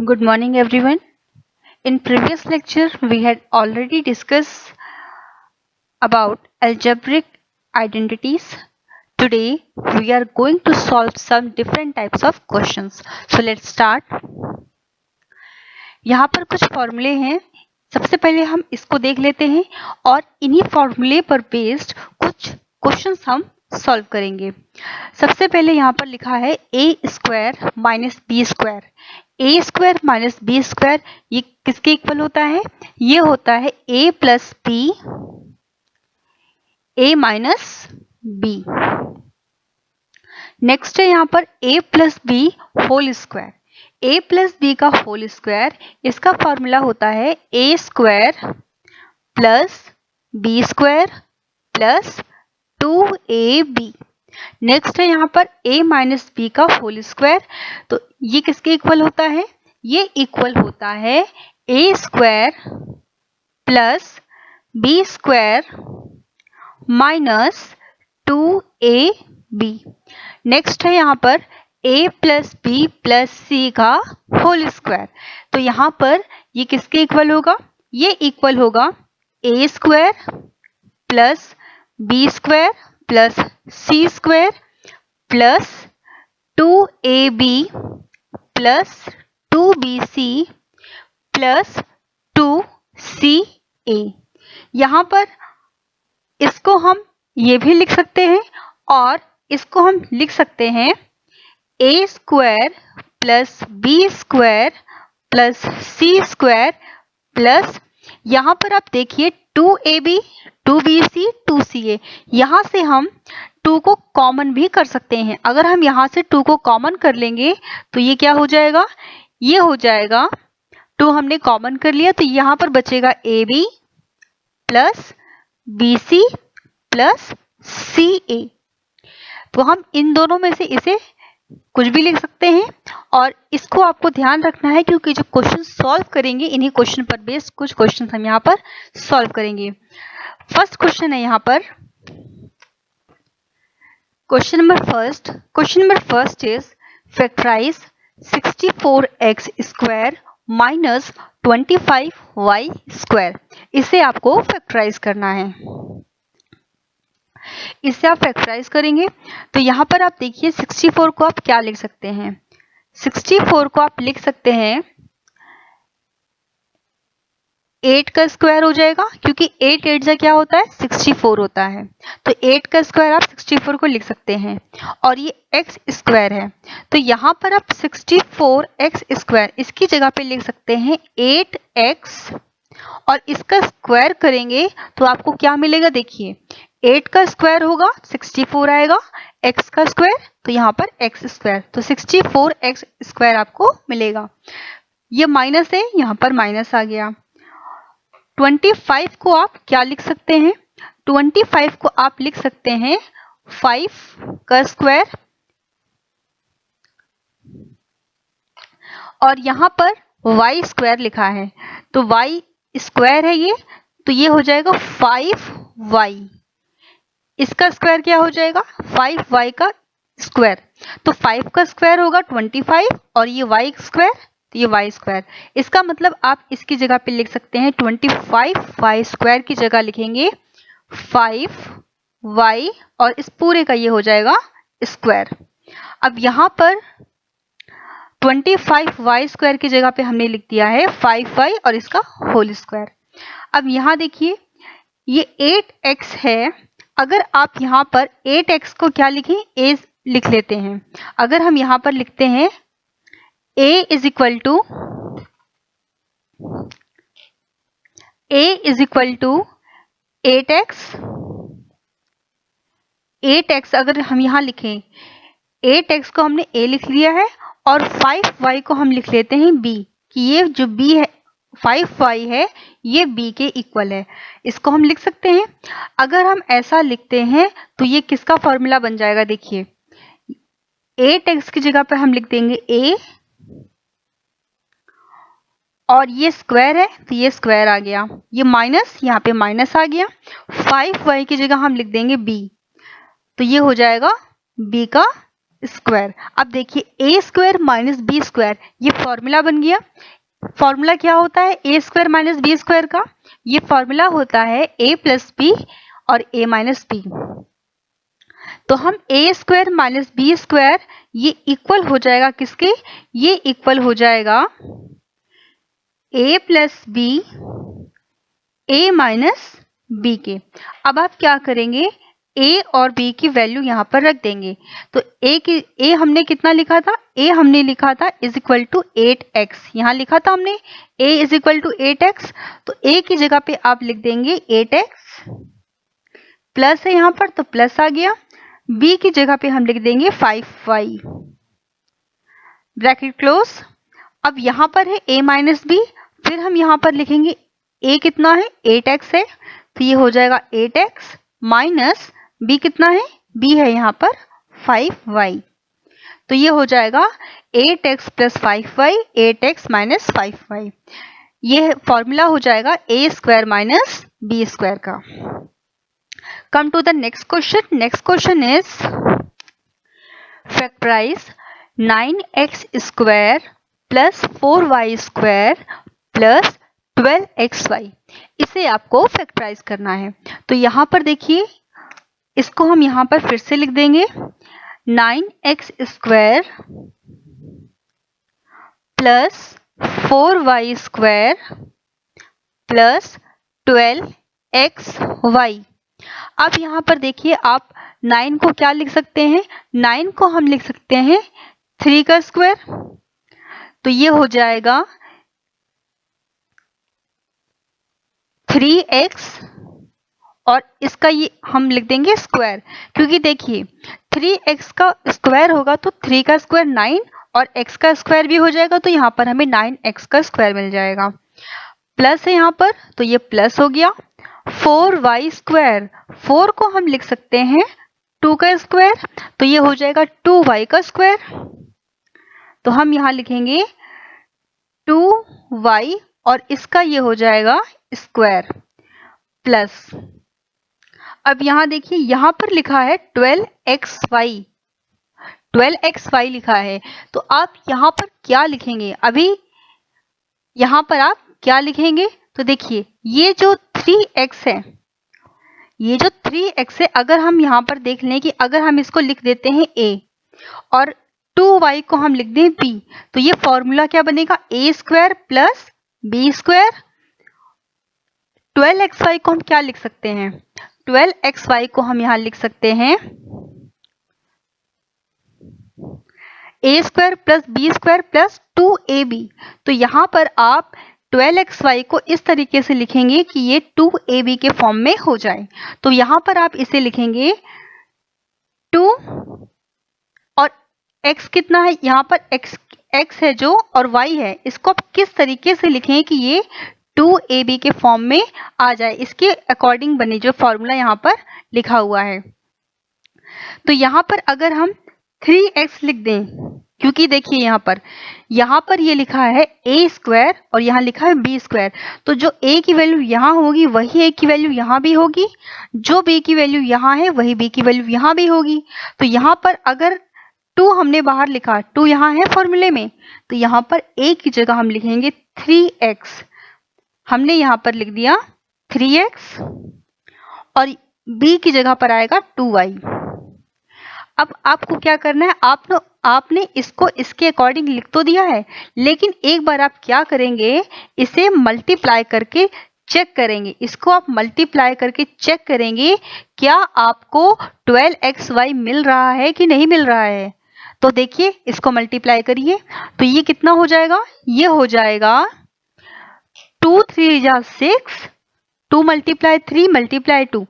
Good morning, everyone. In previous lecture, we had already discussed about algebraic identities. Today, we are going to solve some different types of questions. So let's start. यहाँ पर कुछ फॉर्मूले हैं. सबसे पहले हम इसको देख लेते हैं और इन्हीं फॉर्मूले पर बेस्ड कुछ क्वेश्चंस हम सॉल्व करेंगे. सबसे पहले यहाँ पर लिखा है a square minus B square. A square minus B square ये किसके इक्वल होता है? ये होता है a plus B, A minus b. Next है यहाँ पर a plus b whole square. A plus B का होल स्क्वायर, इसका फॉर्मूला होता है a square plus B square plus 2ab. Next है यहाँ पर a माइनस बी का होल स्क्वायर. तो ये किसके इक्वल होता है? ये इक्वल होता है a square plus B square minus 2ab. Next है यहाँ पर a plus B plus C का होल स्क्वायर. तो यहाँ पर ये किसके इक्वल होगा? ये इक्वल होगा a square plus B square plus C square plus 2ab plus 2bc plus 2ca. यहाँ पर इसको हम ये भी लिख सकते हैं और इसको हम लिख सकते हैं a square plus B square plus C square plus, यहाँ पर आप देखिए 2ab 2bc 2ca. यहाँ से हम 2 को कॉमन भी कर सकते हैं. अगर हम यहाँ से 2 को कॉमन कर लेंगे तो ये क्या हो जाएगा? ये हो जाएगा 2 हमने कॉमन कर लिया तो यहाँ पर बचेगा ab plus bc plus ca. तो हम इन दोनों में से इसे कुछ भी लिख सकते हैं और इसको आपको ध्यान रखना है क्योंकि जो क्वेश्चन सॉल्व करेंगे इन्हीं क्वेश्चन पर बेस्ड कुछ क्वेश्चन हम यहाँ पर सॉल्व करेंगे. फर्स्ट क्वेश्चन है यहाँ पर question number first is factorise 64x square minus 25y square. इसे आपको फैक्टराइज करना है. इसे आप फैक्टराइज करेंगे तो यहाँ पर आप देखिए 64 को आप क्या लिख सकते हैं? 64 को आप लिख सकते हैं 8 का स्क्वायर हो जाएगा क्योंकि 8 8 जा क्या होता है? 64 होता है. तो 8 का स्क्वायर आप 64 को लिख सकते हैं और ये x स्क्वायर है तो यहाँ पर आप 64x स्क्वायर इसकी जगह पे लिख सकते हैं 8x और इसका स्क्वायर करेंगे तो आपको क्या मिलेगा? देखिए 8 का स्क्वायर होगा 64 आएगा, x का स्क्वायर तो यहाँ पर x स्क्वायर, तो 64x स्क्वायर आपको मिलेगा. ये माइनस है, यहाँ पर माइनस आ गया. 25 को आप क्या लिख सकते हैं? 25 को आप लिख सकते हैं 5 का स्क्वायर और यहाँ पर y स्क्वायर लिखा है तो y स्क्वायर है ये, तो ये हो जाएगा 5y. इसका स्क्वायर क्या हो जाएगा? 5y का स्क्वायर. तो 5 का स्क्वायर होगा 25 और ये y स्क्वायर तो ये y स्क्वायर. इसका मतलब आप इसकी जगह पे लिख सकते हैं 25y स्क्वायर की जगह लिखेंगे 5y और इस पूरे का ये हो जाएगा स्क्वायर. अब यहाँ पर 25y स्क्वायर की जगह पे हमने लिख दिया है 5y और इसका होल स्क्वायर. अब यहाँ देखिए ये 8x है. अगर आप यहाँ पर 8x को क्या लिखें? a लिख लेते हैं. अगर हम यहाँ पर लिखते हैं a is equal to 8x. 8x अगर हम यहाँ लिखें 8x को हमने a लिख लिया है और 5y को हम लिख लेते हैं b कि ये जो b है 5y है ये b के इक्वल है. इसको हम लिख सकते हैं. अगर हम ऐसा लिखते हैं तो ये किसका फॉर्मूला बन जाएगा? देखिए 8x की जगह पर हम लिख देंगे a और ये स्क्वायर है तो ये स्क्वायर आ गया, ये माइनस यहाँ पे माइनस आ गया. 5y की जगह हम लिख देंगे b तो ये हो जाएगा b का स्क्वायर। अब देखिए ए स्क्वायर माइनस बी स्क्वायर, ये फॉर्मूला बन गया। फॉर्मूला क्या होता है a square minus B square का? ये फॉर्मूला होता है ए प्लस बी और ए माइनस बी। तो हम A square minus B square ये इक्वल हो जाएगा किसके? ये इक्वल हो जाएगा A plus B A minus B के। अब आप क्या करेंगे, ए और बी की वैल्यू यहाँ पर रख देंगे। तो ए हमने कितना लिखा था? ए हमने लिखा था इज इक्वल टू 8x, यहाँ लिखा था हमने ए इज इक्वल टू 8x। तो ए की जगह पे आप लिख देंगे 8x, प्लस है यहाँ पर तो प्लस आ गया। बी की जगह पे हम लिख देंगे 5y, ब्रैकेट क्लोज। अब यहाँ पर है a माइनस बी, फिर हम यहाँ पर लिखेंगे a कितना है 8x है, तो ये हो जाएगा 8x माइनस b कितना है? b है यहाँ पर 5y, तो ये हो जाएगा 8x plus 5y, 8x minus 5y। ये फॉर्मूला हो जाएगा a square minus b square का। Come to the next question. Next question is factorize 9x square plus 4y square plus 12xy। इसे आपको फैक्टराइज करना है। तो यहाँ पर देखिए, इसको हम यहाँ पर फिर से लिख देंगे 9x square plus 4y square plus 12xy। अब यहाँ पर देखिए, आप 9 को क्या लिख सकते हैं? 9 को हम लिख सकते हैं 3 का स्क्वायर, तो ये हो जाएगा 3x और इसका ये हम लिख देंगे स्क्वायर, क्योंकि देखिए 3x का स्क्वायर होगा तो 3 का स्क्वायर 9 और x का स्क्वायर भी हो जाएगा, तो यहाँ पर हमें 9x का स्क्वायर मिल जाएगा। प्लस है यहाँ पर, तो ये प्लस हो गया। 4y स्क्वायर, 4 को हम लिख सकते हैं 2 का स्क्वायर, तो ये हो जाएगा 2y का स्क्वायर, तो हम यहाँ लिखेंगे 2y और इसका ये हो जाएगा स्क्वायर प्लस। अब यहाँ देखिए, यहाँ पर लिखा है 12xy, 12xy लिखा है, तो आप यहाँ पर क्या लिखेंगे? अभी यहाँ पर आप क्या लिखेंगे? तो देखिए, ये जो 3x है, ये जो 3x है, अगर हम यहाँ पर देख लें कि अगर हम इसको लिख देते हैं a और 2y को हम लिख दें b, तो ये फॉर्मूला क्या बनेगा? a square plus b square. 12xy को हम क्या लिख सकते हैं? 12xy को हम यहाँ लिख सकते हैं a square plus b square plus 2ab। तो यहाँ पर आप 12xy को इस तरीके से लिखेंगे कि ये 2ab के फॉर्म में हो जाए। तो यहाँ पर आप इसे लिखेंगे 2 और x कितना है? यहाँ पर x है जो और y है, इसको आप किस तरीके से लिखें कि ये 2ab के फॉर्म में आ जाए, इसके अकॉर्डिंग बने जो फॉर्मूला यहाँ पर लिखा हुआ है। तो यहाँ पर अगर हम 3x लिख दें, क्योंकि देखिए यहाँ पर ये लिखा है a स्क्वायर और यहाँ लिखा है b स्क्वायर, तो जो a की वैल्यू यहाँ होगी वही a की वैल्यू यहाँ भी होगी, जो b की वैल्यू यहाँ है वही b की वैल्यू यहाँ भी होगी। तो यहाँ पर अगर 2 हमने बाहर लिखा, 2 यहाँ है फॉर्मूले में, तो यहाँ पर a की जगह हम लिखेंगे 3x, हमने यहाँ पर लिख दिया 3x और b की जगह पर आएगा 2y। अब आपको क्या करना है? आपने इसको इसके अकॉर्डिंग लिख तो दिया है, लेकिन एक बार आप क्या करेंगे, इसे मल्टीप्लाई करके चेक करेंगे। इसको आप मल्टीप्लाई करके चेक करेंगे क्या आपको 12xy मिल रहा है कि नहीं मिल रहा है। तो देखिए, इसको मल्टीप्लाई करिए, तो ये कितना हो जाएगा? ये हो जाएगा 2 3 जा 6, 2 मल्टीप्लाई 3 मल्टीप्लाई 2,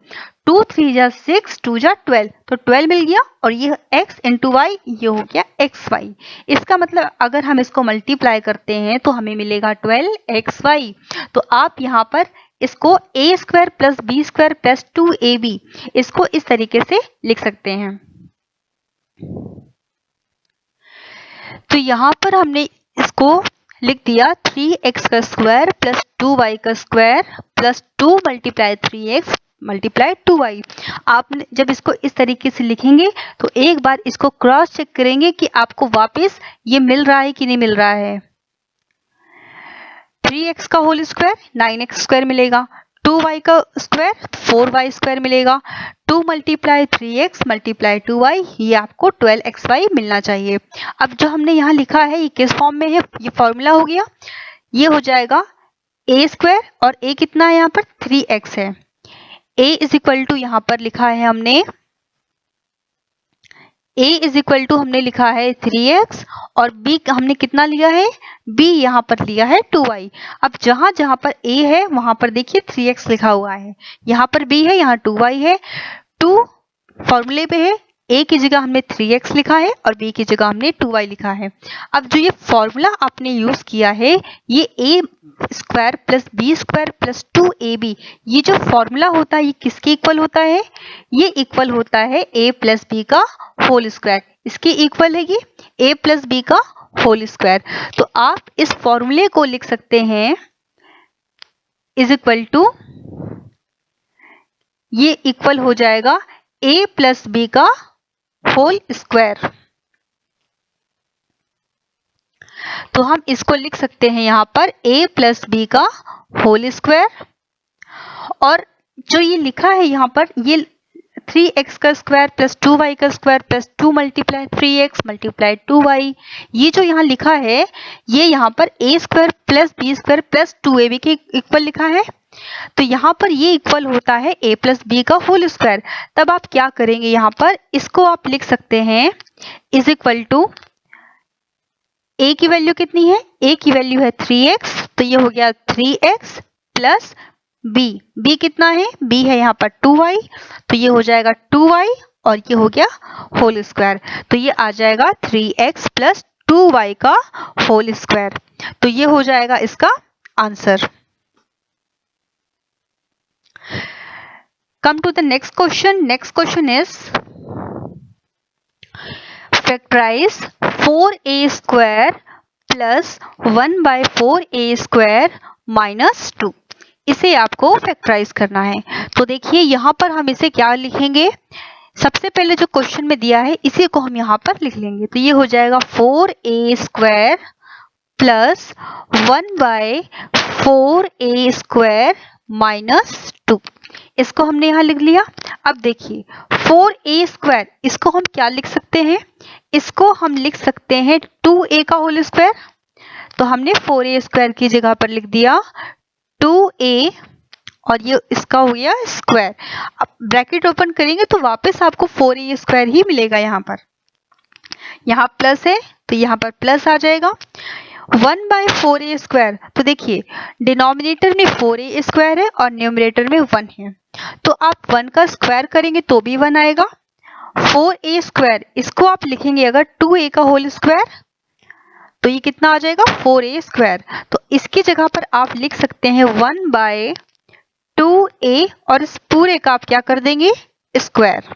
2 3 जा 6, 2 जा 12, तो 12 मिल गया और ये x इंटू वाई, ये हो गया xy। इसका मतलब अगर हम इसको मल्टीप्लाई करते हैं तो हमें मिलेगा 12xy। तो आप यहाँ पर इसको a square plus b square plus 2ab, इसको इस तरीके से लिख सकते हैं। तो यहाँ पर हमने इसको लिख दिया 3x का स्क्वायर प्लस 2y का square plus 2 multiply 3x multiply 2y। आप जब इसको इस तरीके से लिखेंगे तो एक बार इसको क्रॉस चेक करेंगे कि आपको वापस ये मिल रहा है कि नहीं मिल रहा है। 3x का होल स्क्वायर 9x स्क्वायर मिलेगा, 2y का स्क्वायर 4y स्क्वायर मिलेगा, 2 मल्टीप्लाई 3x मल्टीप्लाई 2y, ये आपको 12xy मिलना चाहिए। अब जो हमने यहाँ लिखा है ये किस फॉर्म में है, ये फॉर्मूला हो गया, ये हो जाएगा a स्क्वायर और a कितना है यहाँ पर 3x है। a इज इक्वल टू यहाँ पर लिखा है हमने a इज इक्वल टू हमने लिखा है 3x और b हमने कितना लिया है, b यहाँ पर लिया है 2y। अब जहां जहां पर a है वहां पर देखिए 3x लिखा हुआ है, यहाँ पर b है, यहाँ 2y है। 2 फॉर्मूले पे है, a की जगह हमने 3x लिखा है और b की जगह हमने 2y लिखा है। अब जो ये फॉर्मूला आपने यूज किया है ये a square plus B square plus 2ab, ये जो फॉर्मूला होता है ये किसके इक्वल होता है, ये इक्वल होता है a प्लस बी का होल स्क्वायर। इसके इक्वल है ये a प्लस बी का होल स्क्वायर। तो आप इस फॉर्मूले को लिख सकते हैं इज इक्वल टू, ये इक्वल हो जाएगा a प्लस बी का होल स्क्वायर। तो हम इसको लिख सकते हैं यहाँ पर a प्लस बी का होल स्क्वायर, और जो ये लिखा है यहाँ पर ये 3x का स्क्वायर प्लस 2y का square plus 2 multiply 3x multiply 2y, ये जो यहाँ लिखा है ये यहाँ पर a square plus B square plus 2ab के इक्वल लिखा है। तो यहाँ पर ये इक्वल होता है a प्लस बी का होल स्क्वायर। तब आप क्या करेंगे, यहाँ पर इसको आप लिख सकते हैं इज इक्वल टू, a की वैल्यू कितनी है, a की वैल्यू है 3x, तो ये हो गया 3x प्लस b कितना है, b है यहाँ पर 2y, तो ये हो जाएगा 2y और ये हो गया होल स्क्वायर, तो ये आ जाएगा 3x प्लस 2y का होल स्क्वायर। तो ये हो जाएगा इसका answer. Come to the next question. Next question is factorize 4a square plus 1 by 4a square minus 2। इसे आपको फैक्टराइज करना है। तो देखिए यहाँ पर हम इसे क्या लिखेंगे, सबसे पहले जो क्वेश्चन में दिया है इसी को हम यहाँ पर लिख लेंगे। तो ये हो जाएगा 4a square plus 1 by 4a square minus 2, इसको हमने यहाँ लिख लिया। अब देखिए 4a स्क्वायर, इसको हम क्या लिख सकते हैं, इसको हम लिख सकते हैं 2a का होल स्क्वायर। तो हमने 4a स्क्वायर की जगह पर लिख दिया 2a और ये इसका हो गया स्क्वायर। अब ब्रैकेट ओपन करेंगे तो वापस आपको 4a स्क्वायर ही मिलेगा। यहाँ पर यहाँ प्लस है तो यहाँ पर प्लस आ जाएगा। 1 बाय 4a स्क्वायर, तो देखिए डिनोमिनेटर में 4a स्क्वायर है और न्यूमरेटर में 1 है, तो आप 1 का स्क्वायर करेंगे तो भी 1 आएगा। 4a स्क्वायर, इसको आप लिखेंगे अगर 2a का होल स्क्वायर, तो ये कितना आ जाएगा 4a स्क्वायर। तो इसकी जगह पर आप लिख सकते हैं 1 बाय 2a और इस पूरे का आप क्या कर देंगे स्क्वायर।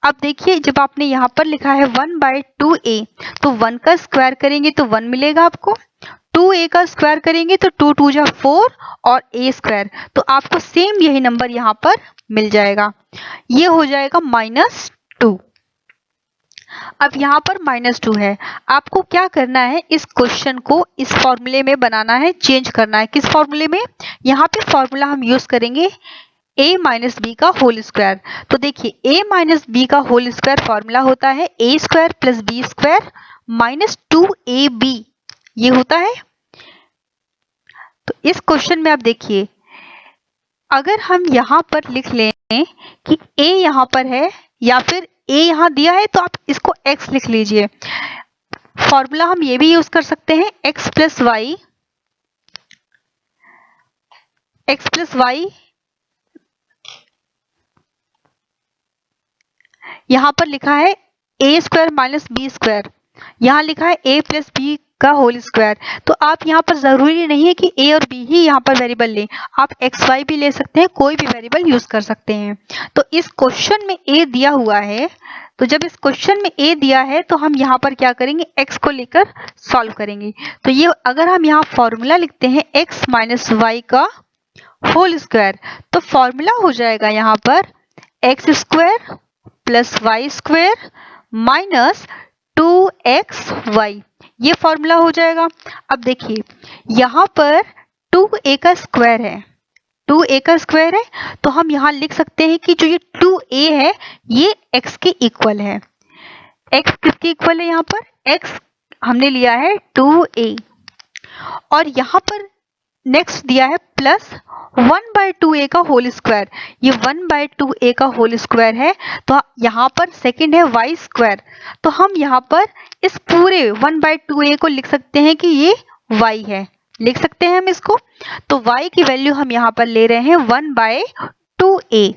अब देखिए जब आपने यहाँ पर लिखा है 1 बाय 2a, तो 1 का स्क्वायर करेंगे तो 1 मिलेगा आपको, 2a का स्क्वायर करेंगे तो 2 2 जा 4 और a स्क्वायर, तो आपको सेम यही नंबर यहाँ पर मिल जाएगा। ये हो जाएगा -2। अब यहाँ पर -2 है, आपको क्या करना है, इस क्वेश्चन को इस फॉर्मूले में बनाना है, चेंज करना है। किस फॉर्मूले में, यहाँ पे फॉर्मूला हम यूज करेंगे a माइनस बी का होल स्क्वायर। तो देखिए a माइनस बी का होल स्क्वायर फॉर्मूला होता है a square plus B square minus 2ab, ये होता है। तो इस क्वेश्चन में आप देखिए अगर हम यहाँ पर लिख लें कि a यहाँ पर है या फिर a यहाँ दिया है, तो आप इसको x लिख लीजिए। फॉर्मूला हम ये भी यूज कर सकते हैं x प्लस वाई, यहाँ पर लिखा है a square minus B square, यहाँ लिखा है a प्लस बी का होल स्क्वायर। तो आप यहाँ पर जरूरी नहीं है कि a और b ही यहाँ पर वेरिएबल लें, आप x y भी ले सकते हैं, कोई भी वेरिएबल यूज कर सकते हैं। तो इस क्वेश्चन में a दिया हुआ है, तो जब इस क्वेश्चन में a दिया है तो हम यहाँ पर क्या करेंगे, x को लेकर सॉल्व करेंगे। तो ये अगर हम यहाँ फॉर्मूला लिखते हैं x माइनस वाई का होल स्क्वायर। तो फॉर्मूला हो जाएगा यहाँ पर X square plus Y square minus 2xy, ये फॉर्मूला हो जाएगा। अब देखिए यहाँ पर 2a का स्क्वायर है, 2a का स्क्वायर है, तो हम यहाँ लिख सकते हैं कि जो ये 2a है ये x के इक्वल है। x किसके इक्वल है? यहाँ पर x हमने लिया है 2a, और यहाँ पर नेक्स्ट दिया है प्लस 1/2a का होल स्क्वायर, ये 1/2a का होल स्क्वायर है। तो यहाँ पर सेकंड है y स्क्वायर, तो हम यहाँ पर इस पूरे 1/2a को लिख सकते हैं कि ये y है, लिख सकते हैं हम इसको। तो y की वैल्यू हम यहाँ पर ले रहे हैं 1/2a,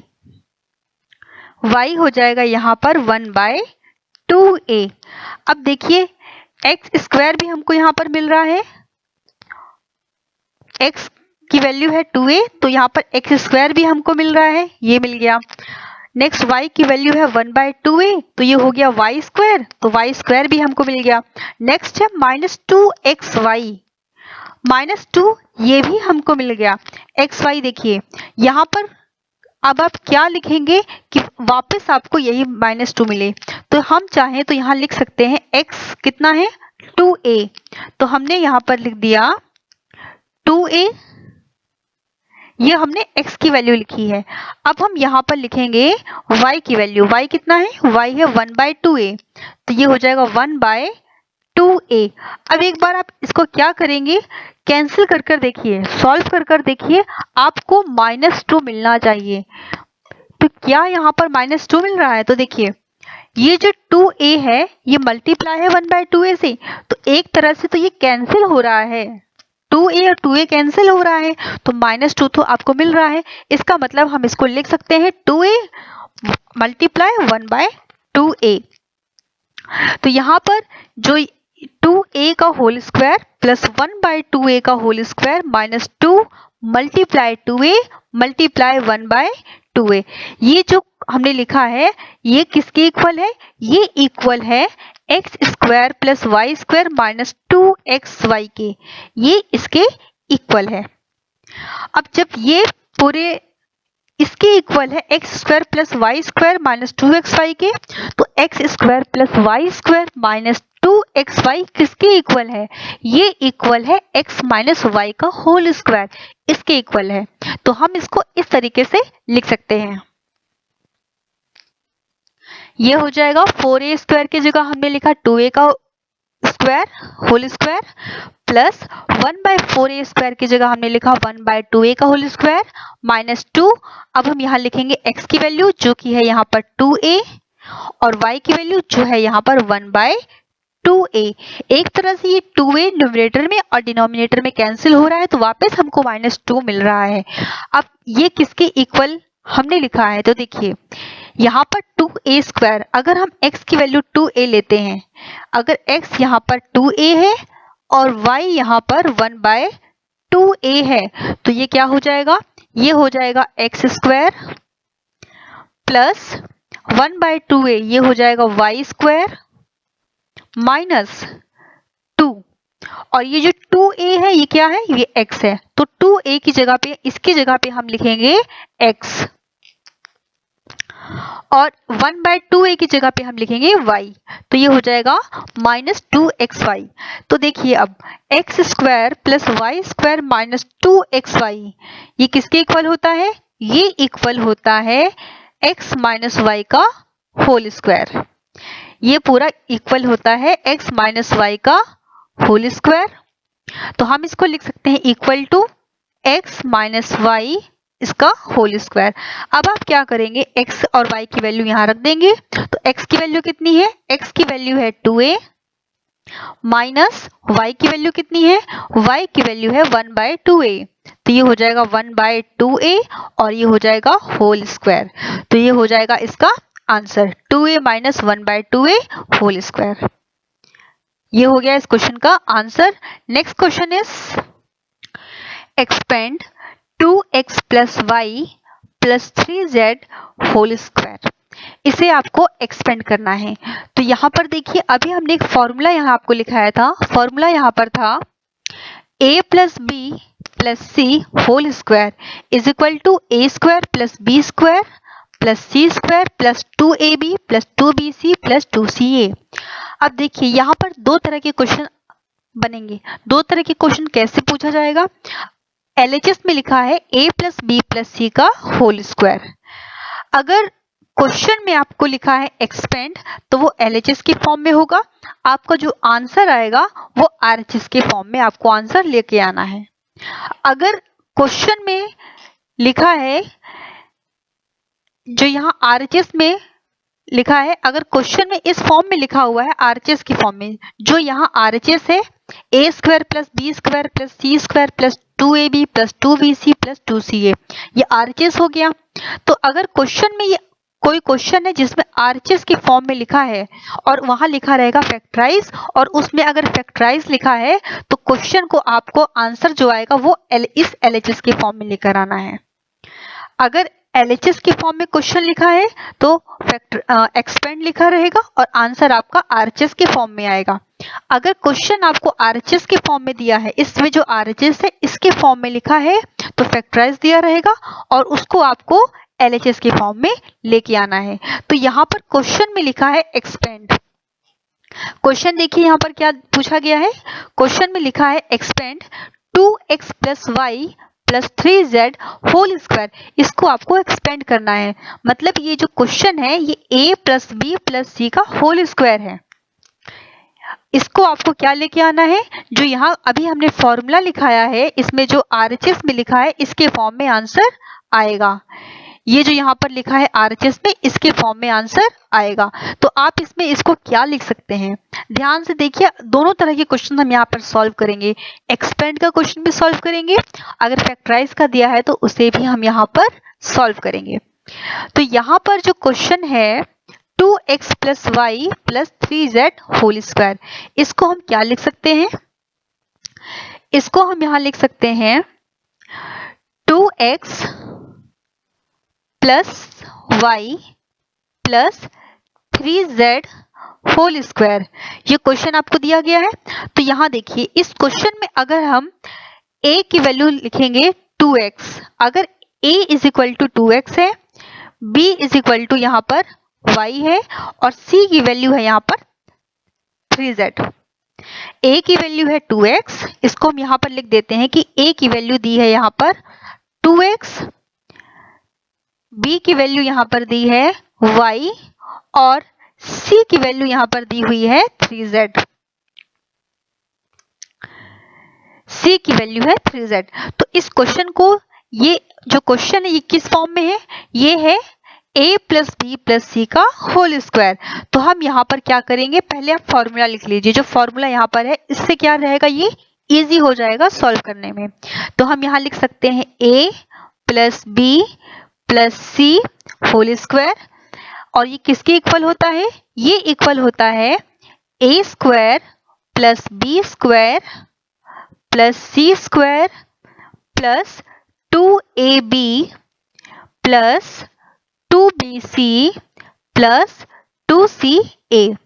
y हो जाएगा यहाँ पर 1/2a। अब देखिए x स्क्वायर भी हमको यहाँ पर मिल रहा है, x की वैल्यू है 2a, तो यहाँ पर x स्क्वायर भी हमको मिल रहा है, ये मिल गया। नेक्स्ट y की वैल्यू है 1/2a, तो ये हो गया y स्क्वायर, तो y स्क्वायर भी हमको मिल गया। नेक्स्ट है -2xy, -2 ये भी हमको मिल गया। xy देखिए यहाँ पर अब आप क्या लिखेंगे कि वापस आपको यही -2 मिले, तो हम चाहें तो यहाँ लिख सकते हैं x कितना है 2a, तो हमने यहाँ पर लिख दिया 2a, ये हमने x की वैल्यू लिखी है। अब हम यहाँ पर लिखेंगे y की वैल्यू, y कितना है? y है 1/2a, तो ये हो जाएगा 1/2a। अब एक बार आप इसको क्या करेंगे, कैंसिल कर कर देखिए, सॉल्व कर कर देखिए, आपको -2 मिलना चाहिए। तो क्या यहाँ पर -2 मिल रहा है? तो देखिए ये जो 2a है ये मल्टीप्लाई है 1/2a से, तो एक तरह से तो ये कैंसिल हो रहा है, 2a और 2a कैंसिल हो रहा है, तो -2 तो आपको मिल रहा है। इसका मतलब हम इसको लिख सकते हैं 2a मल्टीप्लाई 1/2a। तो यहाँ पर जो 2a का होल स्क्वायर प्लस 1/2a का whole square minus 2 multiply 2a multiply 1/2a, ये जो हमने लिखा है ये किसके इक्वल है? ये इक्वल है X square plus Y square minus 2xy के, ये इसके इक्वल है। अब जब ये पूरे इसके इक्वल है X square plus Y square minus 2xy के, तो X square plus Y square minus 2xy किसके इक्वल है? ये इक्वल है x माइनस वाई का होल स्क्वायर, इसके इक्वल है। तो हम इसको इस तरीके से लिख सकते हैं, ये हो जाएगा 4a स्क्वायर की जगह हमने लिखा 2a का square whole square plus 1/4a square की जगह हमने लिखा 1/2a का होल स्क्वायर माइनस 2। अब हम यहाँ लिखेंगे x की वैल्यू जो कि है यहाँ पर 2a और y की वैल्यू जो है यहाँ पर 1/2a। एक तरह से ये 2a न्यूमरेटर में और डिनोमिनेटर में कैंसिल हो रहा है, तो वापस हमको -2 मिल रहा है। अब ये किसके इक्वल हमने लिखा है? तो देखिए यहाँ पर 2a स्क्वायर, अगर हम x की वैल्यू 2a लेते हैं, अगर x यहाँ पर 2a है और y यहाँ पर 1/2a है, तो ये क्या हो जाएगा? ये हो जाएगा x स्क्वायर प्लस 1/2a, ये हो जाएगा y स्क्वायर माइनस 2, और ये जो 2a है ये क्या है? ये x है, तो 2a की जगह पे, इसकी जगह पे हम लिखेंगे x और 1/2a की जगह पे हम लिखेंगे y, तो ये हो जाएगा -2xy। तो देखिए अब x square plus Y square minus 2xy ये किसके इक्वल होता है? ये इक्वल होता है x माइनस वाई का होल स्क्वायर, ये पूरा इक्वल होता है x माइनस वाई का होल स्क्वायर। तो हम इसको लिख सकते हैं equal to x minus Y इसका होल स्क्वायर। अब आप क्या करेंगे, x और y की वैल्यू यहाँ रख देंगे, तो x की वैल्यू कितनी है? x की वैल्यू है 2a माइनस y की वैल्यू कितनी है? y की वैल्यू है 1/2a, तो ये हो जाएगा 1/2a और ये हो जाएगा होल स्क्वायर, तो ये हो जाएगा इसका answer 2a minus 1/2a whole square. ये हो गया इस क्वेश्चन का answer. Next question is expand 2x plus Y plus 3z whole square, इसे आपको एक्सपेंड करना है। तो यहाँ पर देखिए अभी हमने एक फॉर्मूला यहाँ आपको लिखाया था, फॉर्मूला यहाँ पर था a plus B plus C whole square is equal to A square plus B square plus C square plus 2ab plus 2bc plus 2ca। अब देखिए यहाँ पर दो तरह के क्वेश्चन बनेंगे। दो तरह के क्वेश्चन कैसे पूछा जाएगा? एलएचएस में लिखा है a plus B plus C का होल स्क्वायर। अगर क्वेश्चन में आपको लिखा है एक्सपेंड तो वो एलएचएस के फॉर्म में होगा। आपका जो आंसर आएगा वो आरएचएस के फॉर्म में आपको आंसर लेके आना है। अगर क्वेश्चन में लिखा है, जो यहाँ आरएचएस में लिखा है, अगर क्वेश्चन में इस फॉर्म में लिखा हुआ है आरएचएस के फॉर्म में, जो यहाँ आरएचएस है a square plus B square plus C square plus 2ab plus 2bc plus 2ca, ये आरएचएस हो गया। तो अगर क्वेश्चन में ये कोई क्वेश्चन है जिसमें आरएचएस के फॉर्म में लिखा है और वहां लिखा रहेगा फैक्टराइज, और उसमें अगर फैक्टराइज लिखा है तो क्वेश्चन को आपको आंसर जो आएगा वो इस एलएचएस के फॉर्म में लेकर आना है। अगर एलएचएस के फॉर्म में क्वेश्चन लिखा है तो एक्सपेंड लिखा रहेगा और आंसर आपका आरएचएस के फॉर्म में आएगा। अगर क्वेश्चन आपको आरएचएस के फॉर्म में दिया है, इसमें जो आरएचएस है इसके फॉर्म में लिखा है तो फैक्टराइज दिया रहेगा और उसको आपको एलएचएस के फॉर्म में लेके आना है। तो यहाँ पर क्वेश्चन में लिखा है एक्सपेंड। क्वेश्चन देखिए यहाँ पर क्या पूछा गया है। क्वेश्चन में लिखा है expand 2x plus Y plus 3z whole square. इसको आपको एक्सपेंड करना है, मतलब ये जो क्वेश्चन है ये a plus B plus C का होल स्क्वायर है। इसको आपको क्या लेके आना है, जो यहाँ अभी हमने फॉर्मूला लिखाया है इसमें जो आरएचएस में लिखा है इसके फॉर्म में आंसर आएगा। ये जो यहाँ पर लिखा है आरएचएस में इसके फॉर्म में आंसर आएगा। तो आप इसमें इसको क्या लिख सकते हैं, ध्यान से देखिए। दोनों तरह के क्वेश्चन हम यहाँ पर सॉल्व करेंगे। एक्सपेंड का क्वेश्चन भी सॉल्व करेंगे, अगर फैक्टराइज का दिया है तो उसे भी हम यहाँ पर सॉल्व करेंगे। तो यहाँ पर जो क्वेश्चन है 2x plus Y plus 3z whole square, इसको हम क्या लिख सकते हैं? इसको हम यहाँ लिख सकते हैं 2x plus Y plus 3z whole square. ये क्वेश्चन आपको दिया गया है। तो यहाँ देखिए इस क्वेश्चन में अगर हम a की वैल्यू लिखेंगे 2x, अगर a is equal to 2x है, b इज इक्वल टू यहाँ पर y है और c की वैल्यू है यहाँ पर 3z। a की वैल्यू है 2x, इसको हम यहाँ पर लिख देते हैं कि a की वैल्यू दी है यहाँ पर 2x, b की वैल्यू यहाँ पर दी है y और c की वैल्यू यहाँ पर दी हुई है 3z। c की वैल्यू है 3z। तो इस क्वेश्चन को, ये जो क्वेश्चन है ये किस फॉर्म में है? ये है a plus B plus C का होल स्क्वायर। तो हम यहाँ पर क्या करेंगे, पहले आप फॉर्मूला लिख लीजिए। जो फॉर्मूला यहाँ पर है इससे क्या रहेगा, ये इजी हो जाएगा सॉल्व करने में। तो हम यहाँ लिख सकते हैं a plus B plus C whole square, और ये किसके इक्वल होता है? ये इक्वल होता है a square plus B square plus C square plus 2ab plus 2bc plus 2ca।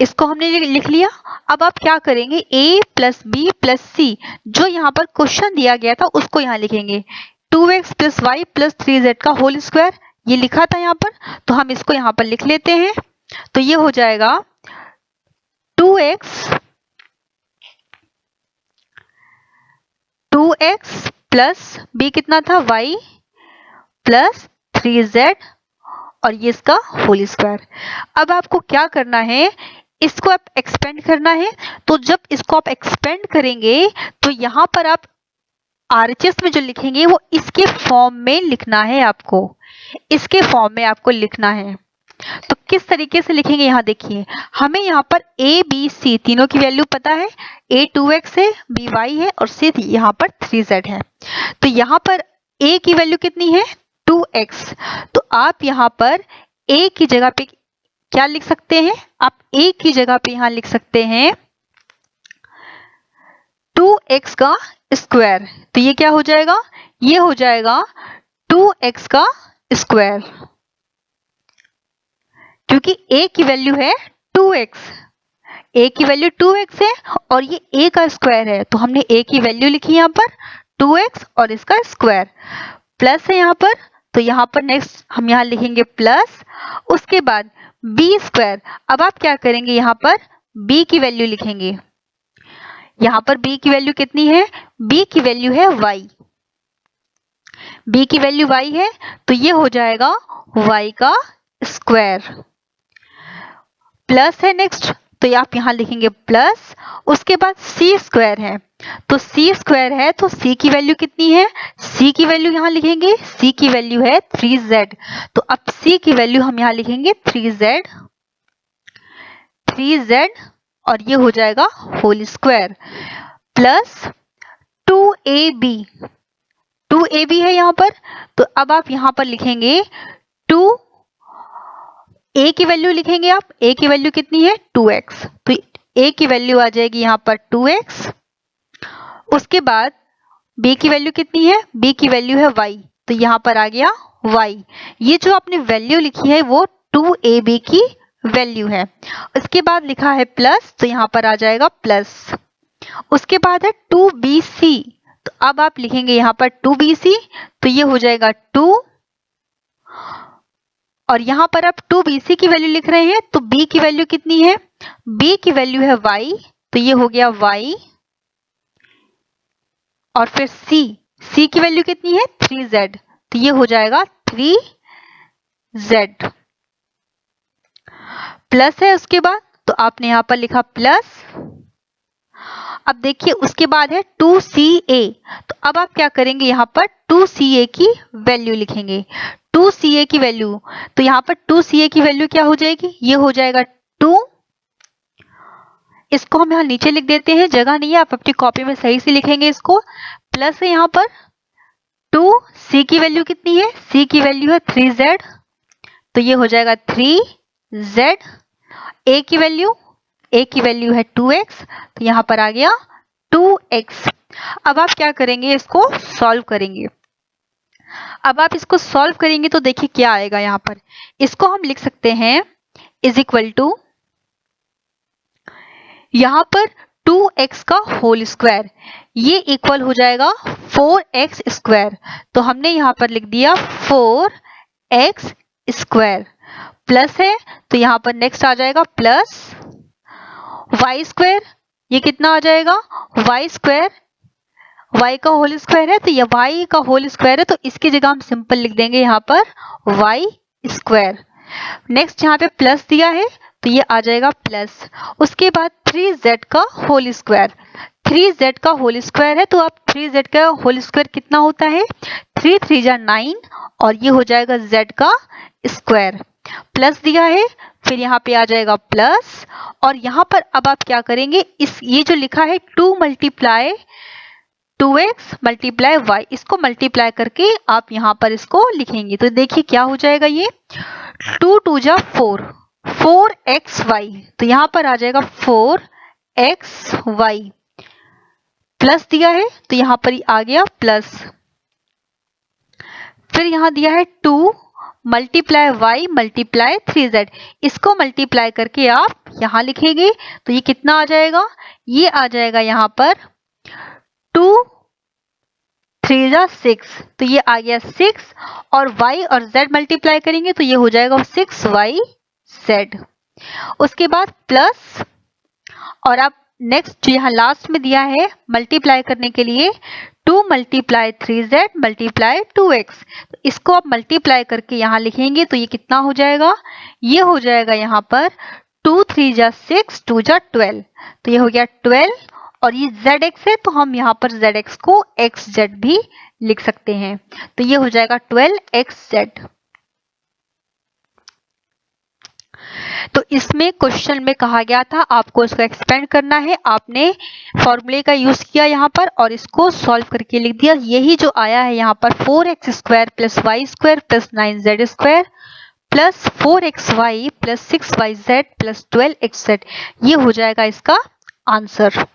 इसको हमने लिख लिया। अब आप क्या करेंगे, a प्लस बी प्लस सी, जो यहाँ पर क्वेश्चन दिया गया था उसको यहाँ लिखेंगे। 2x plus Y plus 3z का होल स्क्वायर, ये लिखा था यहाँ पर, तो हम इसको यहाँ पर लिख लेते हैं। तो ये हो जाएगा 2x प्लस b कितना था, y प्लस 3z और ये इसका होल स्क्वायर। अब आपको क्या करना है, इसको आप एक्सपेंड करना है। तो जब इसको आप एक्सपेंड करेंगे तो यहाँ पर आप आरएचएस में जो लिखेंगे वो इसके फॉर्म में लिखना है, आपको इसके फॉर्म में आपको लिखना है। तो किस तरीके से लिखेंगे, यहाँ देखिए हमें यहाँ पर a b c तीनों की वैल्यू पता है। a 2x है, b y है और c यहाँ पर 3z है। तो यहाँ पर a की वैल्यू कितनी है, 2x। तो आप यहाँ पर a की जगह पे क्या लिख सकते हैं, आप a की जगह पे यहाँ लिख सकते हैं 2x का स्क्वायर। तो ये क्या हो जाएगा, ये हो जाएगा 2x का स्क्वायर, क्योंकि a की वैल्यू है 2x, a की वैल्यू 2x है और ये a का स्क्वायर है। तो हमने a की वैल्यू लिखी यहाँ पर 2x और इसका स्क्वायर प्लस है यहाँ पर, तो यहाँ पर नेक्स्ट हम यहाँ लिखेंगे प्लस, उसके बाद बी स्क्वायर। अब आप क्या करेंगे, यहाँ पर b की वैल्यू लिखेंगे। यहाँ पर b की वैल्यू कितनी है, b की वैल्यू है y, b की वैल्यू y है, तो ये हो जाएगा y का स्क्वायर प्लस है नेक्स्ट, तो आप यहाँ लिखेंगे प्लस, उसके बाद c स्क्वायर है, तो c स्क्वायर है तो c की वैल्यू कितनी है, c की वैल्यू यहाँ लिखेंगे, c की वैल्यू है 3z, तो अब c की वैल्यू हम यहाँ लिखेंगे 3z और ये हो जाएगा whole square plus 2ab, 2ab है यहाँ पर, तो अब आप यहाँ पर लिखेंगे 2, a की वैल्यू लिखेंगे आप, a की वैल्यू कितनी है 2x, तो a की वैल्यू आ जाएगी यहाँ पर 2x, उसके बाद b की वैल्यू कितनी है, b की वैल्यू है y, तो यहाँ पर आ गया y, ये जो आपने वैल्यू लिखी है वो 2ab की वैल्यू है। उसके बाद लिखा है प्लस, तो यहाँ पर आ जाएगा प्लस, उसके बाद है 2bc, तो अब आप लिखेंगे यहाँ पर 2bc, तो ये हो जाएगा 2, और यहाँ पर आप 2bc की वैल्यू लिख रहे हैं, तो b की वैल्यू कितनी है, b की वैल्यू है y, तो ये हो गया y, और फिर c की वैल्यू कितनी है 3z, तो ये हो जाएगा 3z प्लस है, उसके बाद तो आपने यहाँ पर लिखा प्लस। अब देखिए उसके बाद है 2ca, तो अब आप क्या करेंगे, यहाँ पर 2ca की वैल्यू लिखेंगे, 2ca की वैल्यू, तो यहाँ पर 2ca की वैल्यू क्या हो जाएगी, ये हो जाएगा 2, इसको हम यहाँ नीचे लिख देते हैं, जगह नहीं है, आप अपनी कॉपी में सही से लिखेंगे इसको, प्लस है यहाँ पर 2c की वैल्यू कितनी है, c की वैल्यू है 3z, तो ये हो जाएगा 3z, a की वैल्यू है 2x, तो यहाँ पर आ गया 2x। अब आप क्या करेंगे, इसको सॉल्व करेंगे। अब आप इसको सॉल्व करेंगे तो देखिए क्या आएगा, यहाँ पर इसको हम लिख सकते हैं इज इक्वल टू, यहाँ पर 2x का होल स्क्वायर, ये इक्वल हो जाएगा 4x स्क्वायर, तो हमने यहाँ पर लिख दिया 4x स्क्वायर प्लस है, तो यहाँ पर नेक्स्ट आ जाएगा प्लस y स्क्वायर, ये कितना आ जाएगा y स्क्वायर, y का होल स्क्वायर है, तो ये y का होल स्क्वायर है, तो इसकी जगह हम सिंपल लिख देंगे यहाँ पर y स्क्वायर। नेक्स्ट यहाँ पे प्लस दिया है, तो ये आ जाएगा प्लस, उसके बाद 3z का होल स्क्वायर, 3z का होल स्क्वायर है, तो आप 3z का होल स्क्वायर कितना होता है, 3 3 जा 9, और ये हो जाएगा z का स्क्वायर प्लस दिया है, फिर यहाँ पे आ जाएगा प्लस, और यहाँ पर अब आप क्या करेंगे, ये जो लिखा है 2x मल्टीप्लाई y, इसको मल्टीप्लाई करके आप यहाँ पर इसको लिखेंगे, तो देखिए क्या हो जाएगा, ये 2 2 जा 4, 4xy, तो यहाँ पर आ जाएगा 4xy प्लस दिया है, तो यहाँ पर आ गया प्लस, फिर यहाँ दिया है 2 मल्टीप्लाई y मल्टीप्लाई 3z, इसको मल्टीप्लाई करके आप यहाँ लिखेंगे, तो ये कितना आ जाएगा, ये आ जाएगा यहाँ पर 2 3 जा 6, तो ये आ गया 6, और y और z मल्टीप्लाई करेंगे तो ये हो जाएगा 6yz, उसके बाद प्लस, और आप नेक्स्ट जो यहाँ लास्ट में दिया है मल्टीप्लाई करने के लिए 2 मल्टीप्लाई 3z मल्टीप्लाई 2x, तो इसको आप मल्टीप्लाई करके यहाँ लिखेंगे, तो ये कितना हो जाएगा, ये हो जाएगा यहाँ पर 2 3 जा 6 2 जा 12, तो ये हो गया 12, और ये zx है, तो हम यहाँ पर zx को xz भी लिख सकते हैं, तो ये हो जाएगा 12xz। तो इसमें क्वेश्चन में कहा गया था आपको इसको एक्सपेंड करना है, आपने फॉर्मूले का यूज किया यहाँ पर और इसको सॉल्व करके लिख दिया, यही जो आया है यहाँ पर 4x square plus y square plus 9z square plus 4xy plus 6yz plus 12xz, ये हो जाएगा इसका आंसर।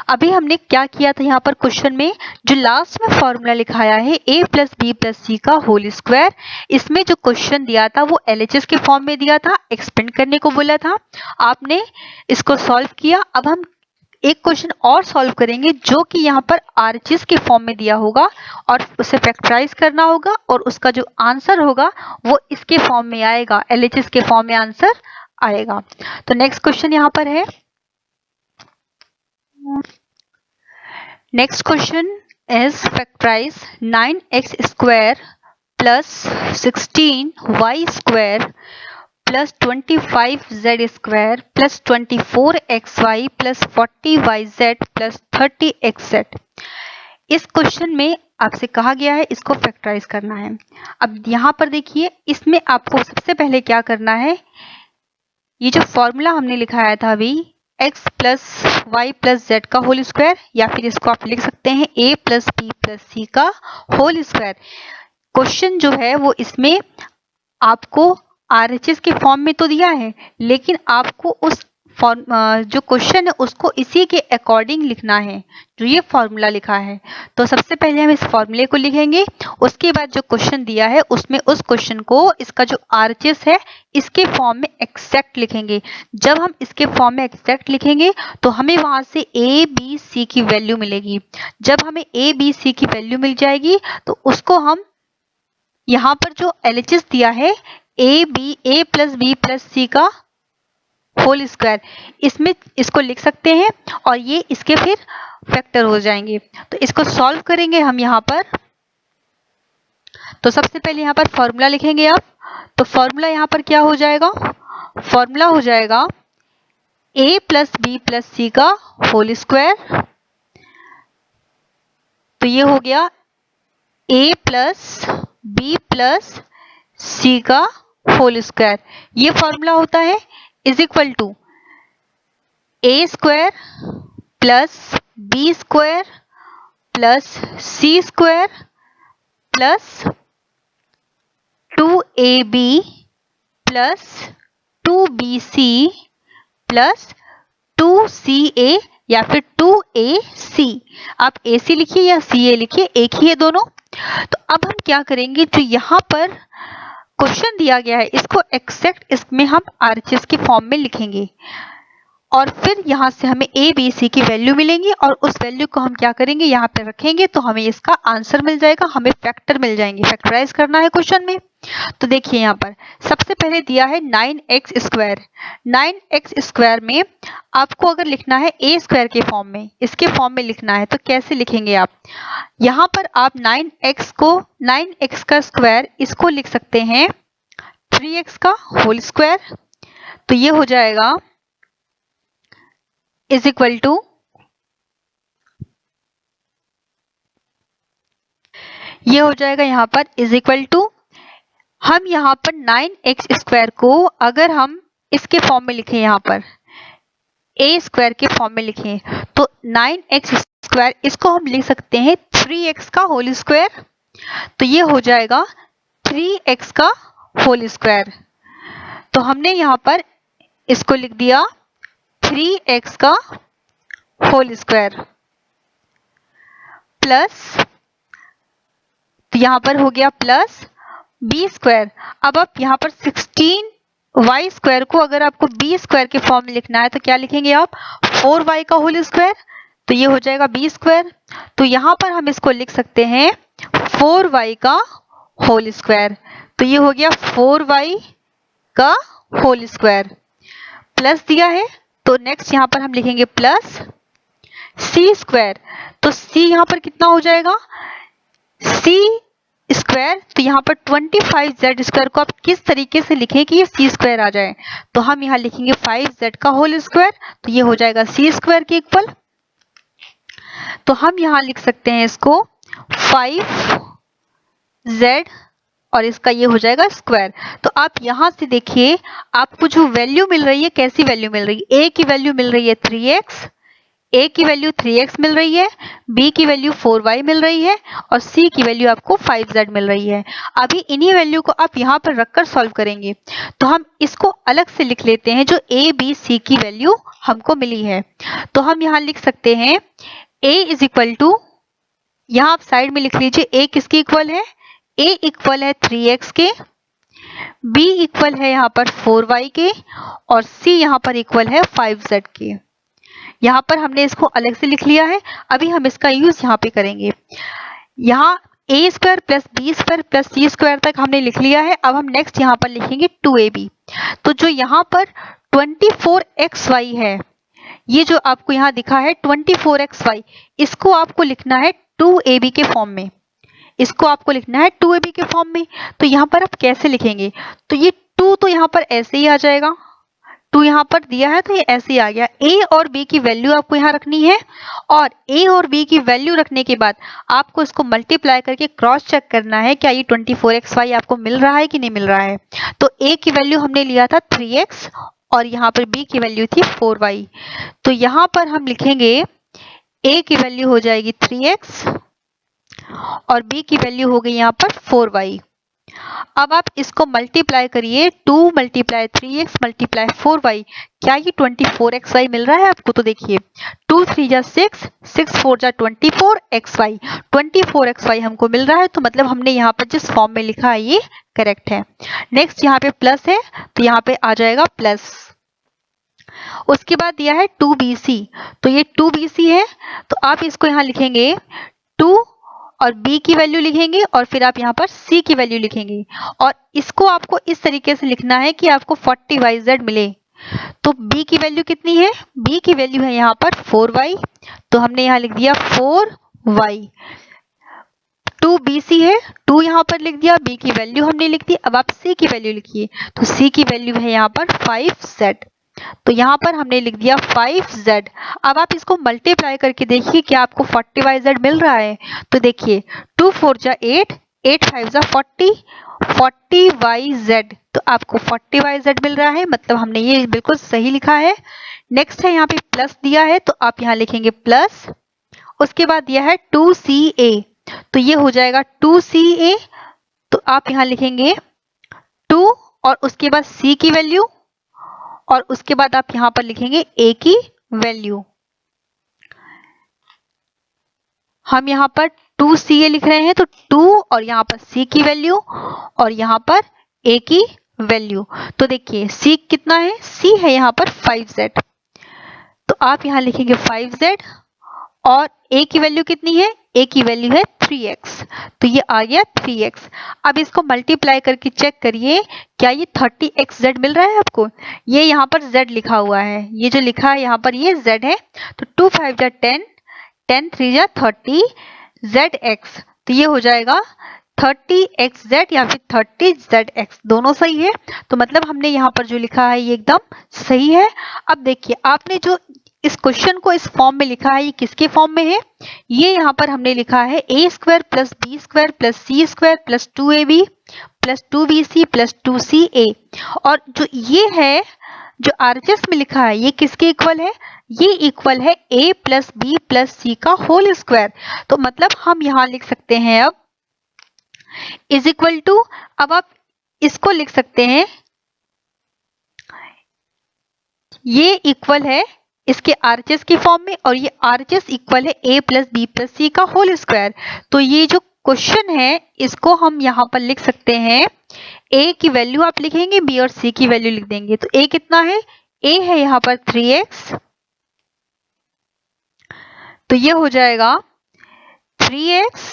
अभी हमने क्या किया था यहाँ पर क्वेश्चन में, जो लास्ट में फॉर्मूला लिखाया है a plus B plus C का होल स्क्वायर, इसमें जो क्वेश्चन दिया था वो LHS के फॉर्म में दिया था, एक्सपेंड करने को बोला था, आपने इसको सॉल्व किया। अब हम एक क्वेश्चन और सॉल्व करेंगे जो कि यहाँ पर आरएचएस के फॉर्म में दिया होगा और उसे फैक्टराइज करना होगा और उसका जो आंसर होगा वो इसके फॉर्म में आएगा, एलएचएस के फॉर्म में आंसर आएगा। तो नेक्स्ट क्वेश्चन यहाँ पर है, next question is factorize 9x square plus 16y square plus 25z square plus 24xy plus 40yz plus 30xz। इस क्वेश्चन में आपसे कहा गया है इसको फैक्टराइज करना है। अब यहाँ पर देखिए, इसमें आपको सबसे पहले क्या करना है, ये जो फॉर्मूला हमने लिखाया था अभी x plus Y plus Z का होल स्क्वायर, या फिर इसको आप लिख सकते हैं a plus B plus C का होल स्क्वायर। क्वेश्चन जो है वो इसमें आपको आरएचएस के फॉर्म में तो दिया है, लेकिन आपको उस जो क्वेश्चन है उसको इसी के अकॉर्डिंग लिखना है जो ये फॉर्मूला लिखा है। तो सबसे पहले हम इस फॉर्मूले को लिखेंगे, उसके बाद जो क्वेश्चन दिया है उसमें उस क्वेश्चन को इसका जो आरएचएस है इसके फॉर्म में एक्जैक्ट लिखेंगे। जब हम इसके फॉर्म में एक्जैक्ट लिखेंगे तो हमें वहां से ए बी सी की वैल्यू मिलेगी। जब हमें ए बी सी की वैल्यू मिल जाएगी तो उसको हम यहाँ पर जो एलएचएस दिया है a plus B plus C का होल स्क्वायर, इसमें इसको लिख सकते हैं और ये इसके फिर फैक्टर हो जाएंगे। तो इसको सॉल्व करेंगे हम यहाँ पर। तो सबसे पहले यहाँ पर फॉर्मूला लिखेंगे आप। तो फॉर्मूला यहाँ पर क्या हो जाएगा, फॉर्मूला हो जाएगा a plus B plus C का होल स्क्वायर। तो ये हो गया a plus B plus C का होल स्क्वायर। ये फॉर्मूला होता है is equal to A square plus B square plus C square plus 2ab plus 2bc plus 2ca या फिर 2ac। आप ac लिखिए या ca लिखिए, एक ही है दोनों। तो अब हम क्या करेंगे, जो यहाँ पर क्वेश्चन दिया गया है इसको एक्जैक्ट इसमें हम आरएचएस के फॉर्म में लिखेंगे और फिर यहाँ से हमें ए बी सी की वैल्यू मिलेंगी और उस वैल्यू को हम क्या करेंगे यहाँ पे रखेंगे तो हमें इसका आंसर मिल जाएगा, हमें फैक्टर मिल जाएंगे। फैक्टराइज करना है क्वेश्चन में। तो देखिए यहाँ पर सबसे पहले दिया है 9x स्क्वायर। 9x स्क्वायर में आपको अगर लिखना है ए स्क्वायर के फॉर्म में, इसके फॉर्म में लिखना है तो कैसे लिखेंगे आप, यहाँ पर आप 9x का स्क्वायर इसको लिख सकते हैं 3x का होल स्क्वायर। तो ये हो जाएगा इज इक्वल टू, ये हो जाएगा यहाँ पर इज इक्वल टू, हम यहाँ पर 9x स्क्वायर को अगर हम इसके फॉर्म में लिखें, यहाँ पर a स्क्वायर के फॉर्म में लिखें तो 9x स्क्वायर इसको हम लिख सकते हैं 3x का होल स्क्वायर। तो ये हो जाएगा 3x का होल स्क्वायर। तो हमने यहाँ पर इसको लिख दिया 3x का होल स्क्वायर प्लस, तो यहाँ पर हो गया प्लस बी स्क्वायर। अब आप यहाँ पर 16y स्क्वायर को अगर आपको बी स्क्वायर के फॉर्म में लिखना है तो क्या लिखेंगे आप, 4y का होल स्क्वायर। तो ये हो जाएगा बी स्क्वायर। तो यहाँ पर हम इसको लिख सकते हैं 4y का होल स्क्वायर। तो ये हो गया 4y का होल स्क्वायर प्लस दिया है। तो नेक्स्ट यहाँ पर हम लिखेंगे प्लस सी स्क्वायर। तो सी यहाँ पर कितना हो जाएगा, सी स्क्वायर। तो यहाँ पर 25z स्क्वायर को आप किस तरीके से लिखें कि ये सी स्क्वायर आ जाए, तो हम यहाँ लिखेंगे 5z का होल स्क्वायर। तो ये हो जाएगा सी स्क्वायर के इक्वल। तो हम यहाँ लिख सकते हैं इसको 5z और इसका ये हो जाएगा स्क्वायर। तो आप यहाँ से देखिए आपको जो वैल्यू मिल रही है, कैसी वैल्यू मिल रही है, a की वैल्यू मिल रही है 3x, a की वैल्यू 3x मिल रही है, b की वैल्यू 4y मिल रही है और c की वैल्यू आपको 5z मिल रही है। अभी इन्हीं वैल्यू को आप यहाँ पर रखकर सॉल्व करेंगे तो हम इसको अलग से लिख लेते हैं जो a b c की वैल्यू हमको मिली है। तो हम यहाँ लिख सकते हैं a इज इक्वल टू, यहाँ आप साइड में लिख लीजिए a किसके इक्वल है, a इक्वल है 3x के, b इक्वल है यहाँ पर 4y के और c यहाँ पर इक्वल है 5z के। यहाँ पर हमने इसको अलग से लिख लिया है, अभी हम इसका यूज यहाँ पे करेंगे। यहाँ a square plus B square plus C square तक हमने लिख लिया है। अब हम नेक्स्ट यहाँ पर लिखेंगे 2ab। तो जो यहाँ पर 24xy है, ये जो आपको यहाँ दिखा है 24xy, इसको आपको लिखना है 2ab के फॉर्म में। इसको आपको लिखना है 2ab के फॉर्म में। तो यहाँ पर आप कैसे लिखेंगे, तो ये 2 तो यहाँ पर ऐसे ही आ जाएगा, 2 यहाँ पर दिया है तो ये ऐसे ही आ गया। a और b की वैल्यू आपको यहाँ रखनी है, और a और b की वैल्यू रखने के बाद आपको इसको मल्टीप्लाई करके क्रॉस चेक करना है क्या ये 24xy आपको मिल रहा है कि नहीं मिल रहा है। तो a की वैल्यू हमने लिया था 3x और यहाँ पर b की वैल्यू थी 4y। तो यहाँ पर हम लिखेंगे a की वैल्यू हो जाएगी 3x और b की वैल्यू हो गई यहाँ पर 4y। अब आप इसको मल्टीप्लाई करिए, 2 मल्टीप्लाई 3x मल्टीप्लाई 4y, क्या ये 24xy मिल रहा है आपको। तो देखिए 2 3 जा 6, 6 4 जा 24xy, 24xy हमको मिल रहा है। तो मतलब हमने यहाँ पर जिस फॉर्म में लिखा है ये करेक्ट है। नेक्स्ट यहाँ पे प्लस है तो यहाँ पे आ जाएगा प्लस। उसके बाद दिया है 2bc, तो ये 2bc है, तो आप इसको यहाँ लिखेंगे 2 और b की वैल्यू लिखेंगे और फिर आप यहाँ पर c की वैल्यू लिखेंगे, और इसको आपको इस तरीके से लिखना है कि आपको 40yz मिले। तो b की वैल्यू कितनी है, b की वैल्यू है यहाँ पर 4y, तो हमने यहाँ लिख दिया 4y। 2bc है, 2 यहाँ पर लिख दिया, b की वैल्यू हमने लिख दी। अब आप c की वैल्यू लिखिए, तो c की वैल्यू है यहाँ पर 5z, तो यहाँ पर हमने लिख दिया 5z। अब आप इसको मल्टीप्लाई करके देखिए क्या आपको 40yz मिल रहा है। तो देखिए 2 4 जा 8, 8 5 जा 40, 40yz, तो आपको 40yz मिल रहा है, मतलब हमने ये बिल्कुल सही लिखा है। नेक्स्ट है यहाँ पे प्लस दिया है, तो आप यहाँ लिखेंगे प्लस। उसके बाद दिया है 2ca, तो ये हो जाएगा 2ca, तो आप यहाँ लिखेंगे 2 और उसके बाद c की वैल्यू, और उसके बाद आप यहां पर लिखेंगे a की वैल्यू। हम यहां पर 2ca लिख रहे हैं, तो 2 और यहां पर c की वैल्यू और यहां पर a की वैल्यू। तो देखिए c कितना है, c है यहां पर 5z, तो आप यहां लिखेंगे 5z, और a की वैल्यू कितनी है, a की वैल्यू है 3x, तो ये आ गया 3x। अब इसको मल्टीप्लाई करके चेक करिए क्या ये 30xz मिल रहा है आपको। ये यहाँ पर z लिखा हुआ है, ये जो लिखा है यहाँ पर ये z है, तो 2 5 जा 10, 10 3 जा 30 zx, तो ये हो जाएगा 30xz या फिर 30zx, दोनों सही है। तो मतलब हमने यहाँ पर जो लिखा है ये एकदम सही है। अब देखिए आपने जो इस क्वेश्चन को इस फॉर्म में लिखा है, ये किसके फॉर्म में है, ये यहाँ पर हमने लिखा है a square plus B square plus C square plus 2ab plus 2bc plus 2ca, और जो ये है जो RHS में लिखा है ये किसके इक्वल है, ये इक्वल है a plus B plus C का होल स्क्वायर। तो मतलब हम यहाँ लिख सकते हैं अब इज इक्वल टू, अब आप इसको लिख सकते हैं ये इक्वल है इसके RHS के फॉर्म में, और ये RHS इक्वल है a plus B plus C का होल स्क्वायर। तो ये जो क्वेश्चन है इसको हम यहाँ पर लिख सकते हैं, a की वैल्यू आप लिखेंगे, b और c की वैल्यू लिख देंगे। तो a कितना है, a है यहाँ पर 3x, तो ये हो जाएगा 3x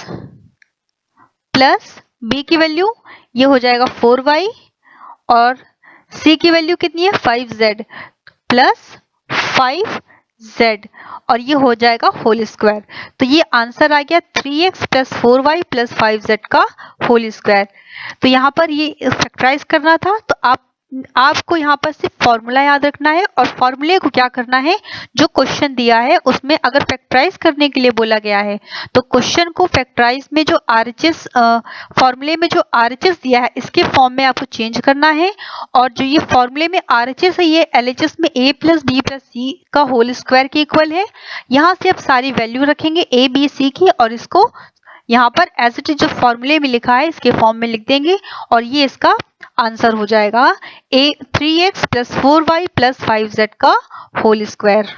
प्लस b की वैल्यू ये हो जाएगा 4y, और c की वैल्यू कितनी है 5z प्लस 5z, और ये हो जाएगा होल स्क्वायर। तो ये आंसर आ गया 3x plus 4y plus 5z का होल स्क्वायर। तो यहाँ पर ये फैक्टराइज करना था, तो आपको यहाँ पर सिर्फ फॉर्मूला याद रखना है, और फॉर्मूले को क्या करना है, जो क्वेश्चन दिया है उसमें अगर फैक्टराइज करने के लिए बोला गया है तो क्वेश्चन को फैक्टराइज में जो RHS फॉर्मूले में जो RHS दिया है इसके फॉर्म में आपको चेंज करना है, और जो ये फॉर्मूले में RHS है ये LHS में a plus B plus C का होल स्क्वायर के इक्वल है। यहाँ से आप सारी वैल्यू रखेंगे a b c की, और इसको यहाँ पर एज इट इज जो फॉर्मूले में लिखा है इसके फॉर्म में लिख देंगे, और ये इसका आंसर हो जाएगा 3x plus 4y plus 5z का होल स्क्वायर।